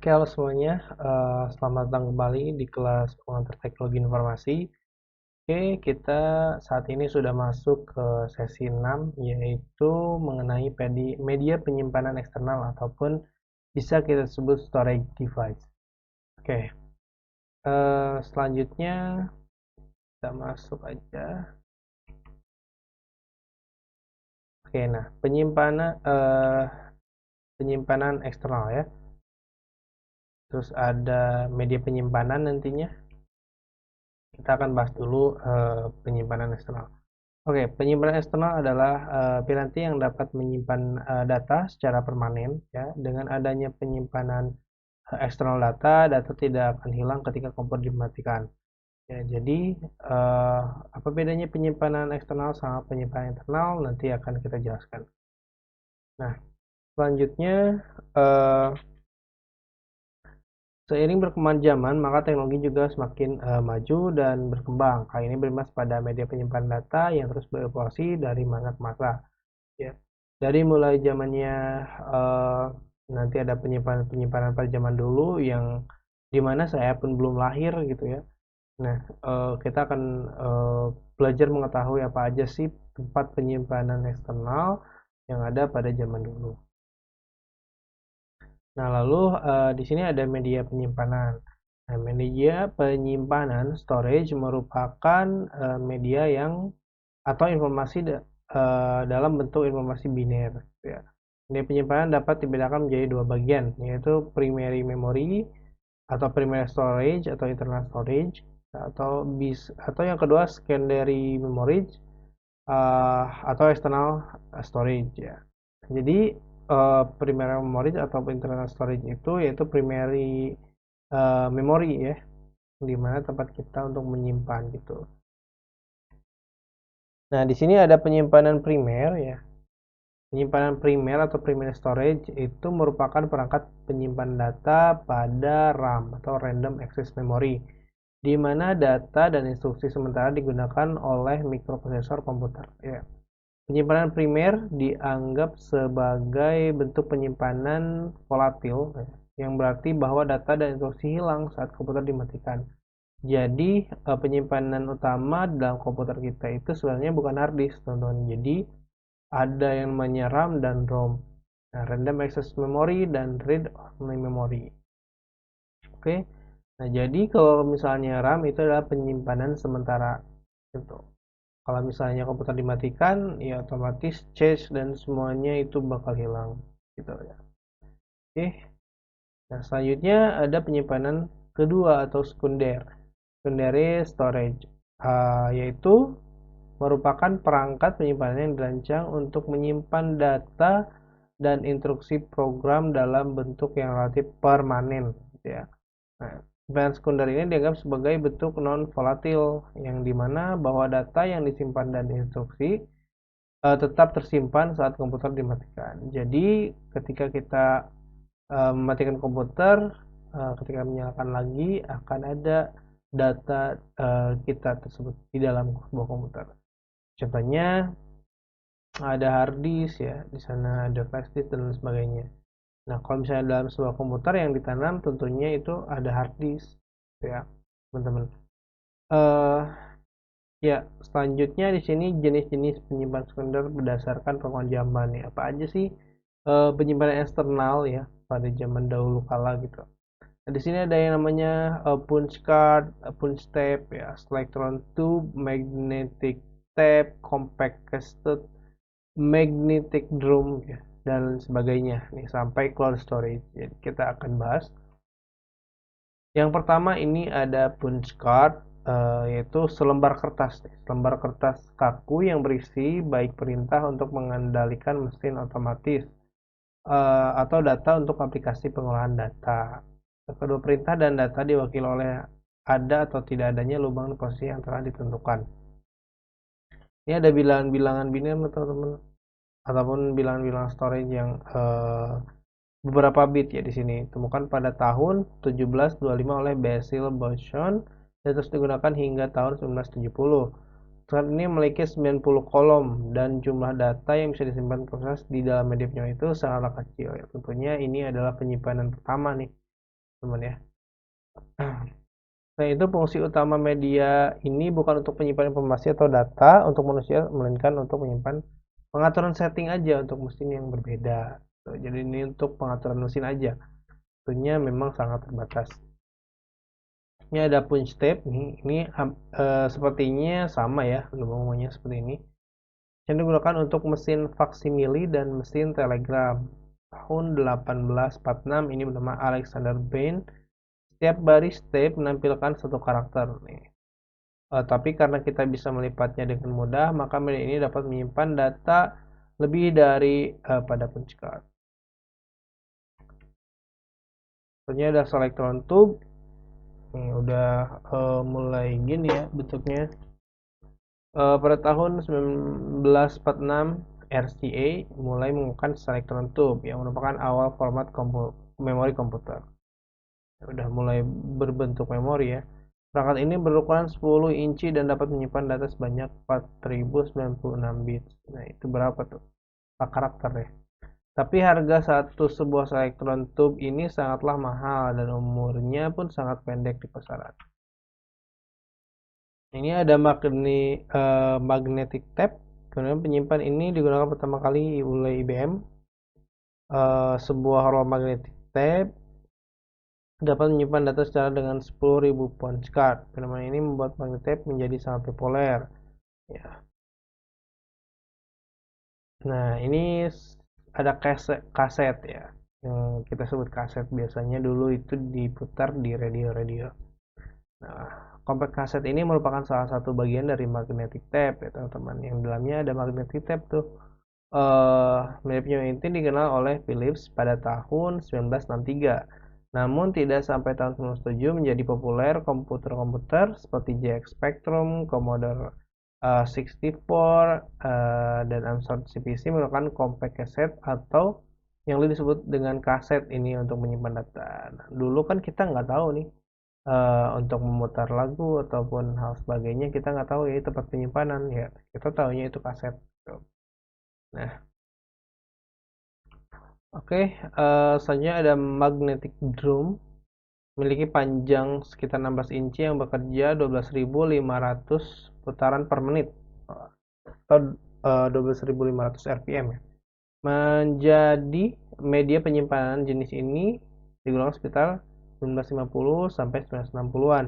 Oke, halo semuanya. Selamat datang kembali di kelas pengantar teknologi informasi. Oke, kita saat ini sudah masuk ke sesi 6, yaitu mengenai media penyimpanan eksternal ataupun bisa kita sebut storage device. Oke, selanjutnya kita masuk aja. Oke, nah penyimpanan eksternal ya. Terus ada media penyimpanan nantinya. Kita akan bahas dulu penyimpanan eksternal. Oke, penyimpanan eksternal adalah piranti yang dapat menyimpan data secara permanen ya. Dengan adanya penyimpanan eksternal data tidak akan hilang ketika komputer dimatikan. Ya, jadi apa bedanya penyimpanan eksternal sama penyimpanan internal nanti akan kita jelaskan. Nah, selanjutnya seiring berkembang zaman, maka teknologi juga semakin maju dan berkembang. Kali ini berimbas pada media penyimpanan data yang terus berevolusi dari masa ke masa. Ya. Dari mulai zamannya nanti ada penyimpanan pada zaman dulu yang dimana saya pun belum lahir gitu ya. Nah, kita akan belajar mengetahui apa aja sih tempat penyimpanan eksternal yang ada pada zaman dulu. Nah, lalu di sini ada media penyimpanan. Nah, media penyimpanan storage merupakan media yang atau informasi dalam bentuk informasi biner. Ya. Media penyimpanan dapat dibedakan menjadi dua bagian, yaitu primary memory atau primary storage atau internal storage atau yang kedua secondary memory atau external storage ya. Jadi primary memory atau internal storage itu yaitu primary memory ya, di mana tempat kita untuk menyimpan gitu. Nah, di sini ada penyimpanan primer ya. Penyimpanan primer atau primary storage itu merupakan perangkat penyimpan data pada RAM atau random access memory, di mana data dan instruksi sementara digunakan oleh mikroprosesor komputer ya. Penyimpanan primer dianggap sebagai bentuk penyimpanan volatil ya, yang berarti bahwa data dan instruksi hilang saat komputer dimatikan. Jadi penyimpanan utama dalam komputer kita itu sebenarnya bukan hard disk, teman-teman. Jadi ada yang namanya RAM dan ROM. Nah, random access memory dan read only memory. Oke. Nah, jadi kalau misalnya RAM itu adalah penyimpanan sementara gitu. Kalau misalnya komputer dimatikan, ya otomatis cache dan semuanya itu bakal hilang gitu ya. Oke. Nah, selanjutnya ada penyimpanan kedua atau sekunder. Secondary storage, yaitu merupakan perangkat penyimpanan yang dirancang untuk menyimpan data dan instruksi program dalam bentuk yang relatif permanen gitu ya. Nah, penyimpanan sekunder ini dianggap sebagai bentuk non volatil yang dimana bahwa data yang disimpan dan instruksi tetap tersimpan saat komputer dimatikan. Jadi ketika kita mematikan komputer, ketika menyalakan lagi akan ada data kita tersebut di dalam sebuah komputer. Contohnya ada hard disk ya, di sana ada flash disk dan lain sebagainya. Nah, kalau misalnya dalam sebuah komputer yang ditanam tentunya itu ada hard disk ya, teman-teman. Ya, selanjutnya di sini jenis-jenis penyimpanan sekunder berdasarkan penguasaan zaman ya. Apa aja sih penyimpanan eksternal ya pada zaman dahulu kala gitu. Nah, di sini ada yang namanya punch card, punch tape ya, electron tube, magnetic tape, compact cassette, magnetic drum ya, dan sebagainya nih sampai cloud storage. Jadi kita akan bahas. Yang pertama ini ada punch card, yaitu selembar kertas kaku yang berisi baik perintah untuk mengendalikan mesin otomatis atau data untuk aplikasi pengolahan data. Kedua perintah dan data diwakili oleh ada atau tidak adanya lubang posisi yang telah ditentukan. Ini ada bilangan-bilangan biner teman-teman, ataupun bilangan-bilangan storage yang beberapa bit ya di sini. Temukan pada tahun 1725 oleh Basil Bouchon dan terus digunakan hingga tahun 1970. Saat ini memiliki 90 kolom dan jumlah data yang bisa disimpan proses di dalam media penyimpanan itu sangatlah kecil ya. Tentunya ini adalah penyimpanan pertama nih teman ya. Nah, itu fungsi utama media ini bukan untuk menyimpan informasi atau data untuk manusia, melainkan untuk menyimpan pengaturan setting aja untuk mesin yang berbeda. Tuh, jadi ini untuk pengaturan mesin aja. Tentunya memang sangat terbatas. Ini ada punch tape nih. Ini sepertinya sama ya, ngomongnya seperti ini. Yang digunakan untuk mesin faksimili dan mesin telegram. Tahun 1846 ini bernama Alexander Bain. Setiap baris tape menampilkan satu karakter nih. Tapi karena kita bisa melipatnya dengan mudah, maka media ini dapat menyimpan data lebih dari pada punch card. Selanjutnya ada selectron tube. Ini udah mulai gini ya bentuknya. Pada tahun 1946, RCA mulai menggunakan selectron tube yang merupakan awal format memori komputer. Udah mulai berbentuk memori ya. Perangkat ini berukuran 10 inci dan dapat menyimpan data sebanyak 4096 bits. Nah, itu berapa tuh? 4 karakter ya. Tapi harga satu sebuah Selectron Tube ini sangatlah mahal dan umurnya pun sangat pendek di pasaran. Ini ada magnetic tape. Kemudian penyimpan ini digunakan pertama kali oleh IBM. Sebuah roll magnetic tape dapat menyimpan data secara dengan 10.000 punch card. Fenomena ini membuat magnetic tape menjadi sangat populer. Ya. Nah, ini ada kaset ya. Yang kita sebut kaset biasanya dulu itu diputar di radio-radio. Nah, compact kaset ini merupakan salah satu bagian dari magnetic tape ya teman-teman. Yang dalamnya ada magnetic tape tuh. Miripnya ini dikenal oleh Philips pada tahun 1963. Namun tidak sampai tahun 1997 menjadi populer komputer-komputer seperti ZX Spectrum, Commodore 64, dan Amstrad CPC menggunakan compact cassette atau yang lebih disebut dengan kaset ini untuk menyimpan data. Nah, dulu kan kita nggak tahu nih untuk memutar lagu ataupun hal sebagainya kita nggak tahu ya tempat penyimpanan ya kita tahunya itu kaset. Nah, oke, selanjutnya ada magnetic drum memiliki panjang sekitar 16 inci yang bekerja 12.500 putaran per menit atau 12.500 RPM ya. Menjadi media penyimpanan jenis ini digunakan sekitar 1950 sampai 1960-an.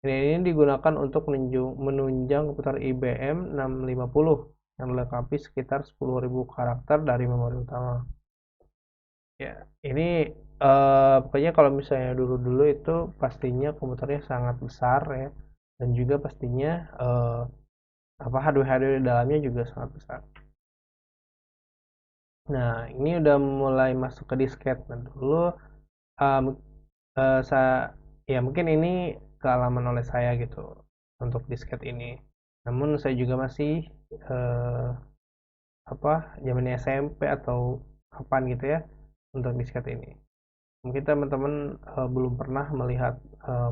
Ini digunakan untuk menunjang komputer IBM 650 yang dilengkapi sekitar 10.000 karakter dari memori utama. Ya, ini pokoknya kalau misalnya dulu-dulu itu pastinya komputernya sangat besar ya, dan juga pastinya hardware-hardware di dalamnya juga sangat besar. Nah, ini udah mulai masuk ke disket. Nah, dulu um, saya ya mungkin ini kealaman oleh saya gitu untuk disket ini. Namun saya juga masih uh, zaman SMP atau kapan gitu ya untuk disket ini. Mungkin teman-teman belum pernah melihat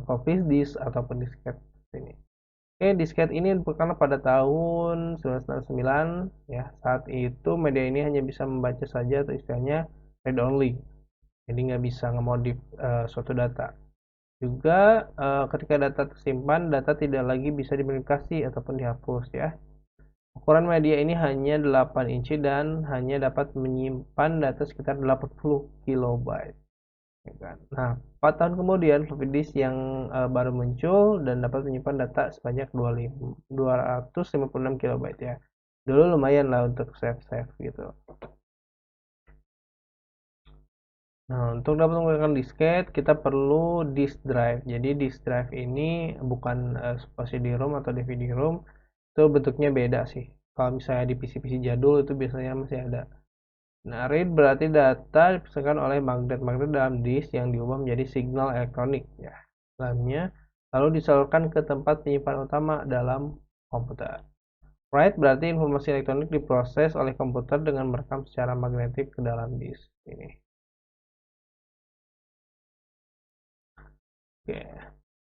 floppy disk ataupun disket ini. Oke, disket ini dibuatkan pada tahun 1999 ya. Saat itu media ini hanya bisa membaca saja atau istilahnya read only. Jadi nggak bisa ngemodif suatu data. Juga ketika data tersimpan, data tidak lagi bisa dimodifikasi ataupun dihapus ya. Ukuran media ini hanya 8 inci dan hanya dapat menyimpan data sekitar 80 kilobyte. Ya kan? Nah, 4 tahun kemudian floppy disk yang baru muncul dan dapat menyimpan data sebanyak 256 kilobyte ya. Dulu lumayan lah untuk save gitu. Nah, untuk dapat menggunakan disket, kita perlu disk drive. Jadi disk drive ini bukan CD-ROM atau DVD-ROM, itu bentuknya beda sih. Kalau misalnya di PC-PC jadul itu biasanya masih ada. Nah, read berarti data dipesankan oleh magnet-magnet dalam disk yang diubah menjadi signal elektronik ya. Dalamnya lalu disalurkan ke tempat penyimpanan utama dalam komputer. Write berarti informasi elektronik diproses oleh komputer dengan merekam secara magnetik ke dalam disk ini. Oke.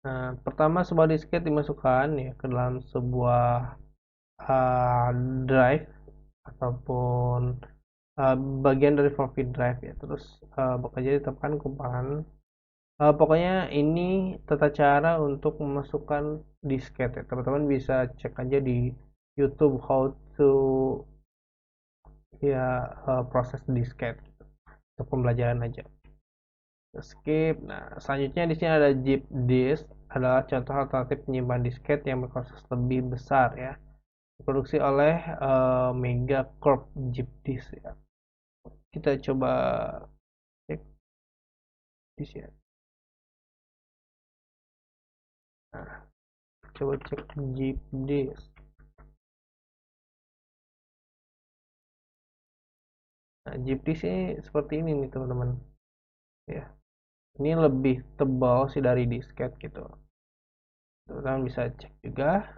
Nah, pertama sebuah disket dimasukkan ya ke dalam sebuah uh, drive ataupun uh, bagian dari floppy drive ya. Terus bekerja di depan kumpulan Pokoknya ini tata cara untuk memasukkan disket ya. Teman-teman bisa cek aja di YouTube how to ya proses disket gitu. Untuk pembelajaran aja. Skip. Nah, selanjutnya di sini ada zip disk, adalah contoh alternatif penyimpan disket yang berproses lebih besar ya. Diproduksi oleh Megacorp zip disk ya. Kita coba cek di sini. Nah, coba cek zip disk. Nah, zip disk ini seperti ini nih teman-teman. Ya, ini lebih tebal sih dari disket gitu. Teman-teman bisa cek juga.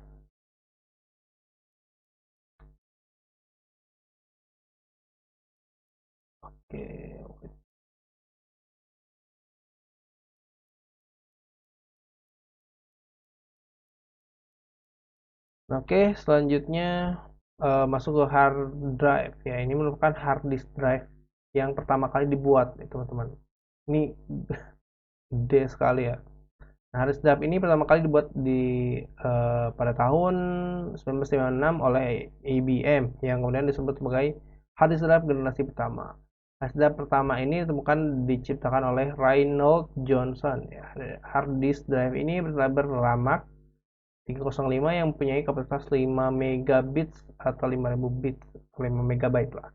Oke, oke, selanjutnya masuk ke hard drive ya. Ini merupakan hard disk drive yang pertama kali dibuat, teman-teman. Ini gede sekali ya. Nah, hard disk drive ini pertama kali dibuat pada tahun 1956 oleh IBM yang kemudian disebut sebagai hard disk drive generasi pertama. Hard disk drive pertama ini ditemukan diciptakan oleh Reynold Johnson ya. Hard disk drive ini berramak 305 yang mempunyai kapasitas 5 megabits atau 5000 bits, 5 megabyte lah.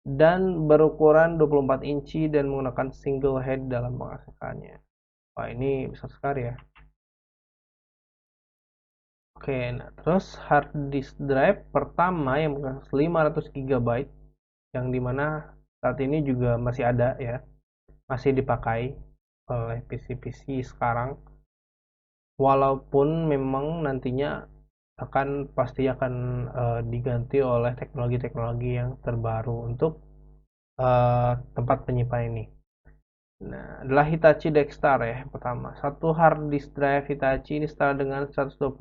Dan berukuran 24 inci dan menggunakan single head dalam pengasuhannya. Wah, ini besar sekali ya. Oke, nah terus hard disk drive pertama yang berkapasitas 500 GB yang dimana saat ini juga masih ada ya, masih dipakai oleh PC-PC sekarang. Walaupun memang nantinya pasti akan diganti oleh teknologi-teknologi yang terbaru untuk tempat penyimpanan ini. Nah, adalah Hitachi Dextar ya pertama. Satu hard disk drive Hitachi ini setara dengan 120.000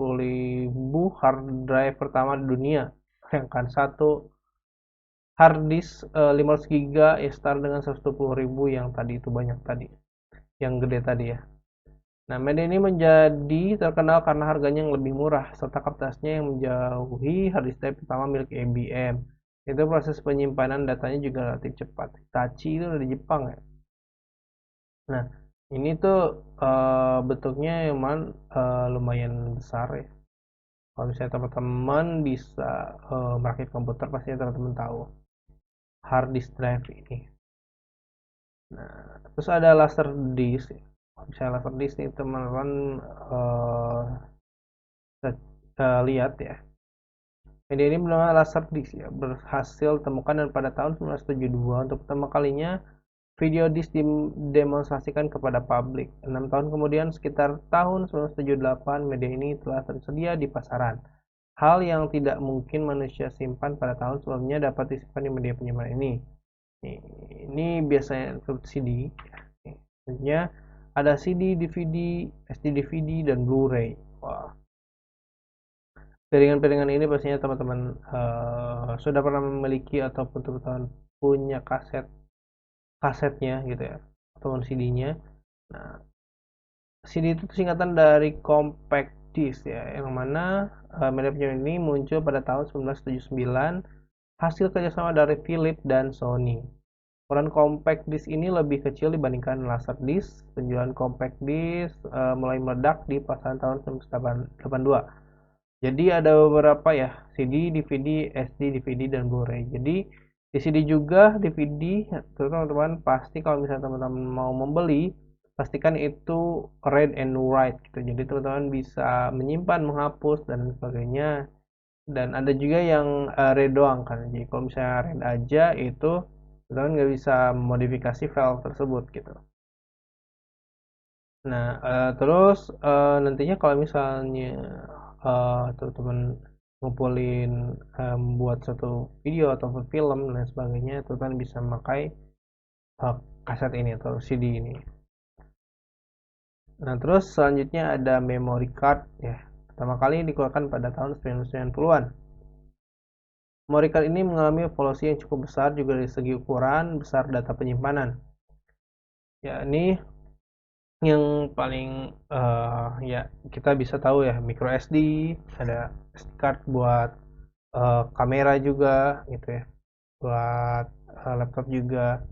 hard drive pertama di dunia. Sedangkan satu hard disk 500 GB ya setara dengan 120.000 yang tadi itu banyak tadi. Yang gede tadi ya. Nah, media ini menjadi terkenal karena harganya yang lebih murah serta kapasitasnya yang menjauhi hard disk drive pertama milik IBM. Itu proses penyimpanan datanya juga relatif cepat. Hitachi itu dari Jepang ya. Nah, ini tuh bentuknya emang lumayan besar ya. Kalau misalnya teman-teman bisa merakit komputer, pasti teman-teman tahu hard disk drive ini. Nah, terus ada laser disk. Kalau misalnya laser disk nih teman-teman uh, lihat ya. Media ini bernama Laserdisc ya, berhasil ditemukan dan pada tahun 1972 untuk pertama kalinya video disk didemonstrasikan kepada publik. 6 tahun kemudian, sekitar tahun 1978, media ini telah tersedia di pasaran. Hal yang tidak mungkin manusia simpan pada tahun sebelumnya dapat disimpan di media penyimpanan ini. Ini biasanya seperti CD. Tentunya ada CD, DVD, SD DVD, dan Blu-ray. Wah, piringan-piringan ini pastinya teman-teman sudah pernah memiliki ataupun teman-teman punya kasetnya gitu ya, ataupun CD-nya. Nah, CD itu singkatan dari compact disc ya, yang mana media penyimpanan ini muncul pada tahun 1979 hasil kerjasama dari Philips dan Sony. Ukuran compact disc ini lebih kecil dibandingkan laserdisc. Penjualan compact disc mulai meledak di pasaran tahun 1982. Jadi ada beberapa ya, CD, DVD, SD, DVD, dan Blu-ray. Jadi di CD juga, DVD, teman-teman pasti kalau misalnya teman-teman mau membeli, pastikan itu read and write gitu. Jadi teman-teman bisa menyimpan, menghapus, dan sebagainya. Dan ada juga yang read doang kan. Jadi kalau misalnya read aja itu teman-teman nggak bisa modifikasi file tersebut gitu. Nah, terus nantinya kalau misalnya teman-teman ngumpulin buat satu video ataupun film dan sebagainya, teman-teman bisa memakai uh, kaset ini atau CD ini. Nah, terus selanjutnya ada memory card ya. Pertama kali dikeluarkan pada tahun 1990-an. Memory card ini mengalami evolusi yang cukup besar juga dari segi ukuran, besar data penyimpanan. Ya, ini yang paling ya kita bisa tahu ya micro SD, ada SD card buat kamera juga gitu ya, buat laptop juga.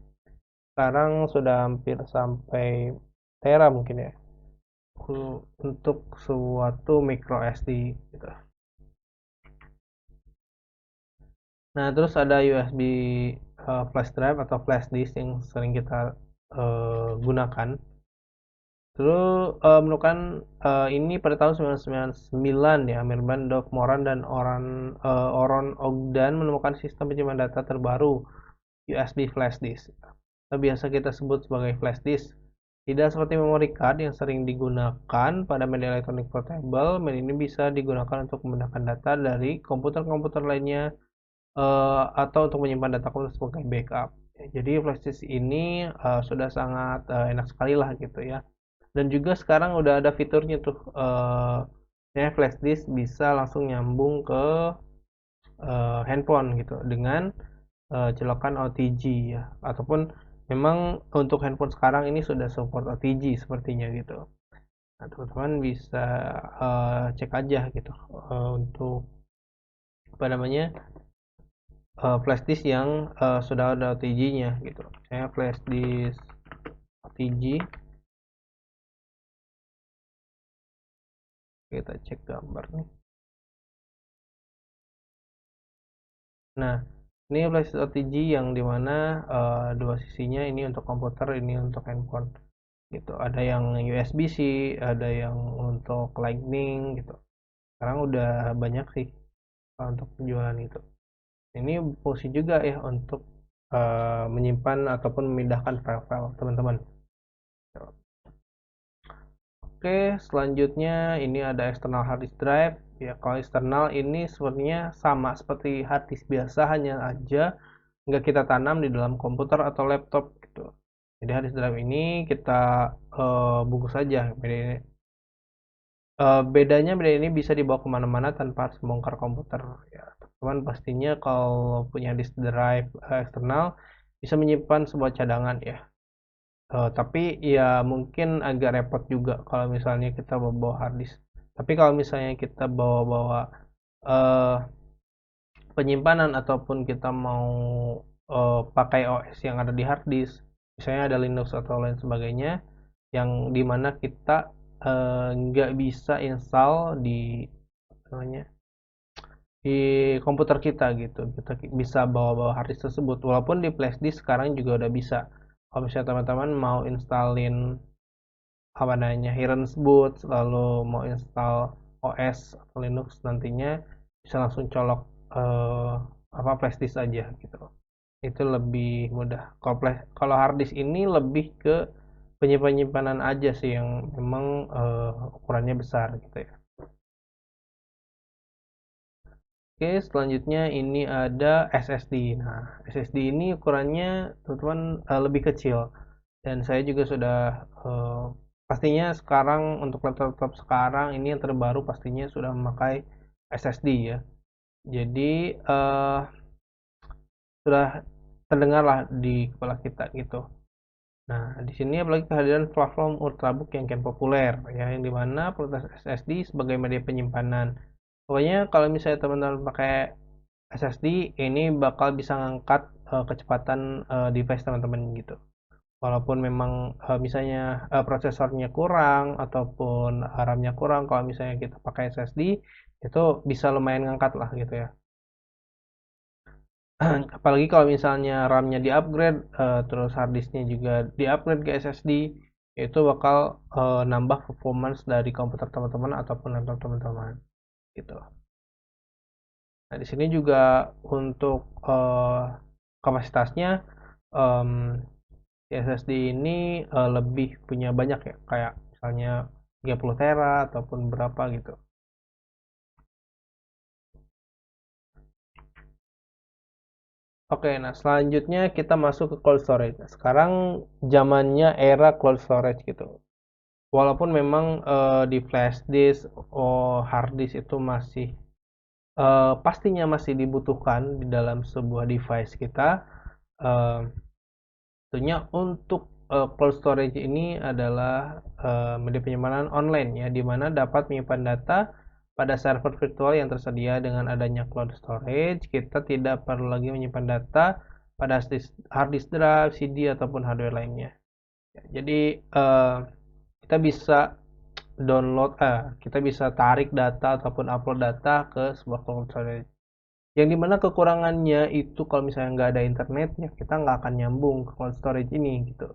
Sekarang sudah hampir sampai tera mungkin ya untuk suatu micro SD gitu. Nah, terus ada USB flash drive atau flash disk yang sering kita gunakan. Terus menemukan ini pada tahun 1999 ya, Mirban Dov Moran dan Oron Ogden menemukan sistem penyimpan data terbaru USB flash disk. Biasa kita sebut sebagai flash disk. Tidak seperti memory card yang sering digunakan pada media elektronik portable, media ini bisa digunakan untuk memindahkan data dari komputer-komputer lainnya atau untuk menyimpan data komputer sebagai backup. Jadi flash disk ini sudah sangat enak sekali lah gitu ya. Dan juga sekarang udah ada fiturnya tuh flash disk bisa langsung nyambung ke handphone gitu dengan colokan OTG ya, ataupun memang untuk handphone sekarang ini sudah support OTG sepertinya gitu. Nah, teman-teman bisa cek aja gitu untuk apa namanya flash disk yang sudah ada OTG-nya gitu. Saya flash disk OTG, kita cek gambar nih. Nah, ini flash disk OTG yang dimana dua sisinya ini untuk komputer, ini untuk handphone gitu. Ada yang USB-C, ada yang untuk Lightning gitu. Sekarang udah banyak sih untuk penjualan itu. Ini fungsi juga ya untuk menyimpan ataupun memindahkan file-file teman-teman. Oke, selanjutnya ini ada external hard disk drive. Ya, kalau eksternal ini sebenarnya sama seperti hard disk biasa, hanya aja nggak kita tanam di dalam komputer atau laptop gitu. Jadi hard disk drive ini kita bungkus saja. Bedanya beda ini bisa dibawa kemana-mana tanpa harus membongkar komputer ya. Teman pastinya kalau punya disk drive eksternal bisa menyimpan sebuah cadangan ya. Tapi ya mungkin agak repot juga kalau misalnya kita bawa hard disk. Tapi kalau misalnya kita bawa-bawa uh, penyimpanan ataupun kita mau pakai OS yang ada di hard disk, misalnya ada Linux atau lain sebagainya, yang dimana kita nggak bisa install di namanya di komputer kita gitu. Kita bisa bawa-bawa hard disk tersebut. Walaupun di flash disk sekarang juga udah bisa. Kalau misalnya teman-teman mau installin apa namanya Hirens boot, lalu mau install OS atau Linux nantinya bisa langsung colok eh, apa flash disk aja gitu. Itu lebih mudah. Kalau hard disk ini lebih ke penyimpanan aja sih yang memang ukurannya besar gitu ya. Oke, selanjutnya ini ada SSD. Nah, SSD ini ukurannya teman-teman lebih kecil dan saya juga sudah pastinya sekarang untuk laptop sekarang ini yang terbaru pastinya sudah memakai SSD ya. Jadi sudah terdengar lah di kepala kita gitu. Nah, di sini apalagi kehadiran platform ultrabook yang kian populer ya, yang dimana prioritas SSD sebagai media penyimpanan. Pokoknya kalau misalnya teman-teman pakai SSD ini bakal bisa ngangkat kecepatan device teman-teman gitu. Walaupun memang misalnya prosesornya kurang ataupun RAM-nya kurang, kalau misalnya kita pakai SSD itu bisa lumayan ngangkat lah gitu ya. Apalagi kalau misalnya RAM-nya di-upgrade, terus hard disk-nya juga di-upgrade ke SSD, itu bakal nambah performance dari komputer teman-teman ataupun laptop teman-teman gitu. Nah, di sini juga untuk kapasitasnya em, SSD ini lebih punya banyak ya, kayak misalnya 30 tera ataupun berapa gitu. Oke, nah selanjutnya kita masuk ke cold storage. Nah, sekarang zamannya era cold storage gitu. Walaupun memang di flash disk, hard disk itu masih pastinya masih dibutuhkan di dalam sebuah device kita. eh, Tentunya untuk cloud storage ini adalah media penyimpanan online ya, di mana dapat menyimpan data pada server virtual yang tersedia. Dengan adanya cloud storage, kita tidak perlu lagi menyimpan data pada hard disk drive, CD ataupun hardware lainnya. Ya, jadi kita bisa kita bisa tarik data ataupun upload data ke sebuah cloud storage. Yang dimana kekurangannya itu kalau misalnya nggak ada internetnya, kita nggak akan nyambung ke cloud storage ini gitu.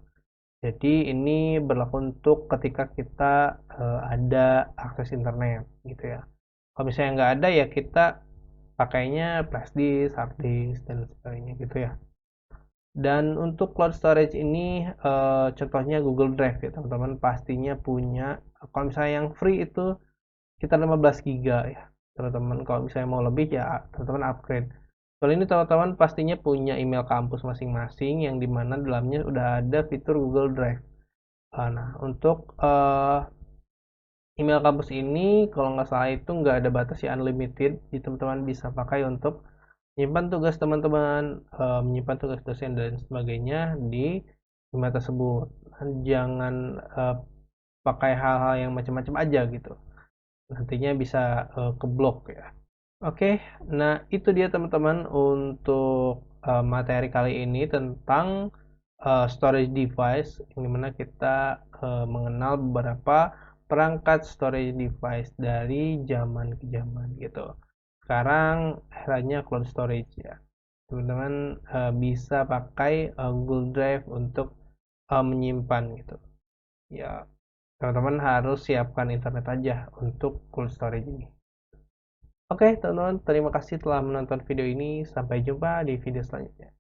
Jadi ini berlaku untuk ketika kita ada akses internet gitu ya. Kalau misalnya nggak ada ya kita pakainya flash disk, hard disk dan sebagainya gitu ya. Dan untuk cloud storage ini contohnya Google Drive ya teman-teman, pastinya punya. Kalau misalnya yang free itu sekitar 15 giga ya teman-teman. Kalau misalnya mau lebih ya teman-teman upgrade. Kalau ini teman-teman pastinya punya email kampus masing-masing yang dimana dalamnya udah ada fitur Google Drive. Nah, untuk email kampus ini kalau nggak salah itu nggak ada batas ya, unlimited. Jadi teman-teman bisa pakai untuk menyimpan tugas teman-teman, menyimpan tugas dosen dan sebagainya di email tersebut. Jangan pakai hal-hal yang macam-macam aja gitu. Nantinya bisa keblok ya. Oke, nah itu dia teman-teman untuk materi kali ini tentang storage device, yang dimana kita mengenal beberapa perangkat storage device dari zaman ke zaman gitu. Sekarang eranya cloud storage ya. Teman-teman bisa pakai Google Drive untuk menyimpan gitu. Ya, teman-teman harus siapkan internet aja untuk cold storage ini. Oke, teman-teman, terima kasih telah menonton video ini. Sampai jumpa di video selanjutnya.